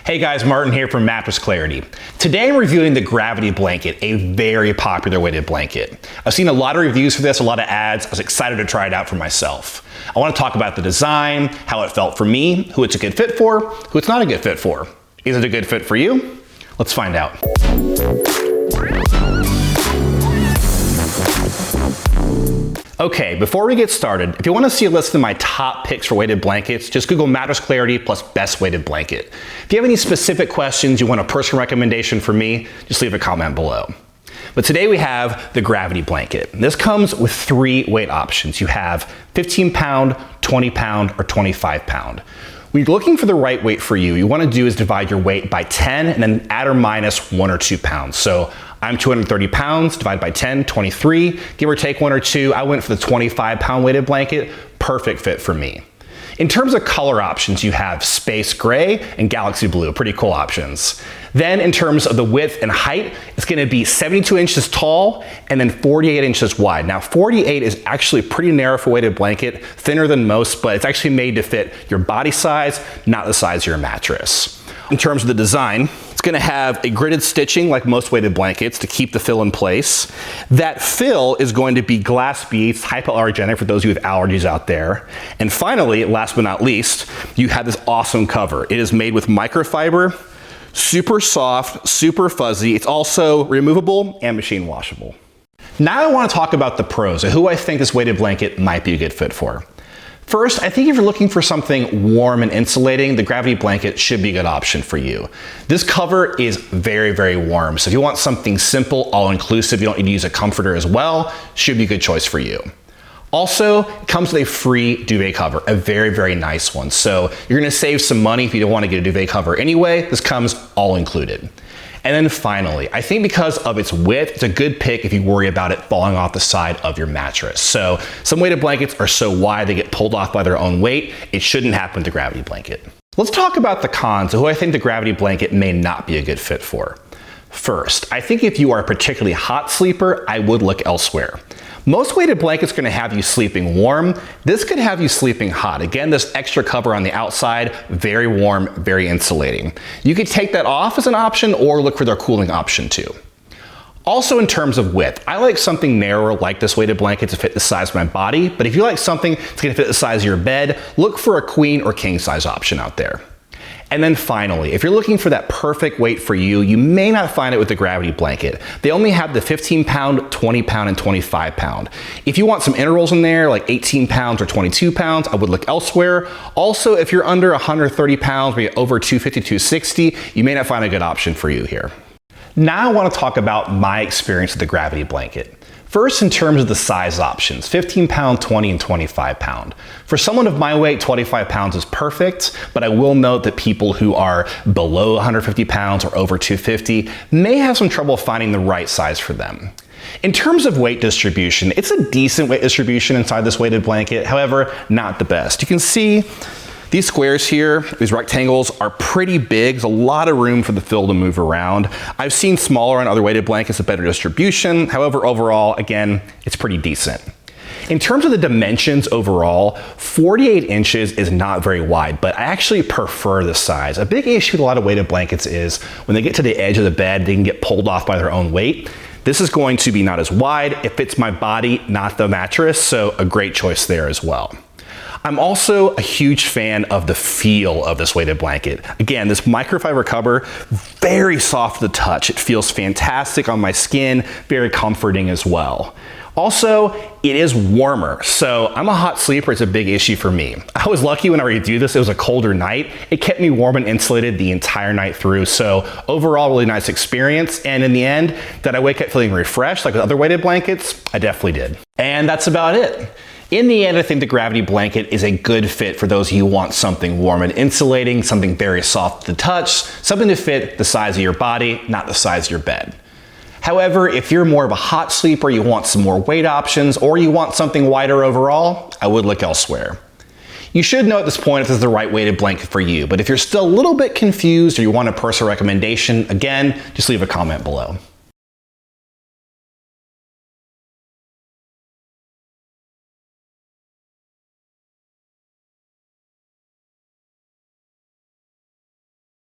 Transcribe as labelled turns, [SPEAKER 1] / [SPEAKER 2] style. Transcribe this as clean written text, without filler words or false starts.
[SPEAKER 1] Hey guys, Martin here from Mattress Clarity. Today I'm reviewing the Gravity Blanket, a very popular weighted blanket. I've seen a lot of reviews for this, a lot of ads. I was excited to try it out for myself. I want to talk about the design, how it felt for me, who it's a good fit for, who it's not a good fit for. Is it a good fit for you? Let's find out. Okay, before we get started, if you want to see a list of my top picks for weighted blankets, just Google Mattress Clarity plus best weighted blanket. If you have any specific questions, you want a personal recommendation from me, just leave a comment below. But today we have the Gravity Blanket. This comes with 3 weight options. You have 15 pound, 20 pound, or 25 pound. When you're looking for the right weight for you, want to do is divide your weight by 10 and then add or minus 1 or 2 pounds. So I'm 230 pounds, divide by 10, 23, give or take 1 or 2. I went for the 25 pound weighted blanket, perfect fit for me. In terms of color options, you have space gray and galaxy blue, pretty cool options. Then in terms of the width and height, it's gonna be 72 inches tall and then 48 inches wide. Now 48 is actually pretty narrow for a weighted blanket, thinner than most, but it's actually made to fit your body size, not the size of your mattress. In terms of the design, it's gonna have a gridded stitching like most weighted blankets to keep the fill in place. That fill is going to be glass beads, hypoallergenic for those of you with allergies out there. And finally, last but not least, you have this awesome cover. It is made with microfiber, super soft, super fuzzy. It's also removable and machine washable. Now I wanna talk about the pros of who I think this weighted blanket might be a good fit for. First, I think if you're looking for something warm and insulating, the Gravity Blanket should be a good option for you. This cover is very, very warm. So if you want something simple, all-inclusive, you don't need to use a comforter as well, should be a good choice for you. Also, it comes with a free duvet cover, a very, very nice one. So you're gonna save some money if you don't wanna get a duvet cover anyway. This comes all included. And then finally, I think because of its width, it's a good pick if you worry about it falling off the side of your mattress. So some weighted blankets are so wide they get pulled off by their own weight. It shouldn't happen with the Gravity Blanket. Let's talk about the cons of who I think the Gravity Blanket may not be a good fit for. First, I think if you are a particularly hot sleeper, I would look elsewhere. Most weighted blankets are gonna have you sleeping warm. This could have you sleeping hot. Again, this extra cover on the outside, very warm, very insulating. You could take that off as an option or look for their cooling option too. Also in terms of width, I like something narrower like this weighted blanket to fit the size of my body, but if you like something that's gonna fit the size of your bed, look for a queen or king size option out there. And then finally, if you're looking for that perfect weight for you, you may not find it with the Gravity Blanket. They only have the 15 pound, 20 pound, and 25 pound. If you want some intervals in there, like 18 pounds or 22 pounds, I would look elsewhere. Also, if you're under 130 pounds, maybe over 250, 260, you may not find a good option for you here. Now I want to talk about my experience with the Gravity Blanket. First, in terms of the size options, 15 pound, 20, and 25 pound. For someone of my weight, 25 pounds is perfect, but I will note that people who are below 150 pounds or over 250 may have some trouble finding the right size for them. In terms of weight distribution, it's a decent weight distribution inside this weighted blanket, however, not the best. You can see these squares here, these rectangles, are pretty big. There's a lot of room for the fill to move around. I've seen smaller on other weighted blankets with better distribution. However, overall, again, it's pretty decent. In terms of the dimensions overall, 48 inches is not very wide, but I actually prefer this size. A big issue with a lot of weighted blankets is when they get to the edge of the bed, they can get pulled off by their own weight. This is going to be not as wide. It fits my body, not the mattress, so a great choice there as well. I'm also a huge fan of the feel of this weighted blanket. Again, this microfiber cover, very soft to the touch. It feels fantastic on my skin, very comforting as well. Also, it is warmer, so I'm a hot sleeper. It's a big issue for me. I was lucky when I reviewed this, it was a colder night. It kept me warm and insulated the entire night through, so overall, really nice experience. And in the end, did I wake up feeling refreshed like with other weighted blankets? I definitely did. And that's about it. In the end, I think the Gravity Blanket is a good fit for those of you who want something warm and insulating, something very soft to the touch, something to fit the size of your body, not the size of your bed. However, if you're more of a hot sleeper, you want some more weight options, or you want something wider overall, I would look elsewhere. You should know at this point if this is the right weighted blanket for you, but if you're still a little bit confused or you want a personal recommendation, again, just leave a comment below.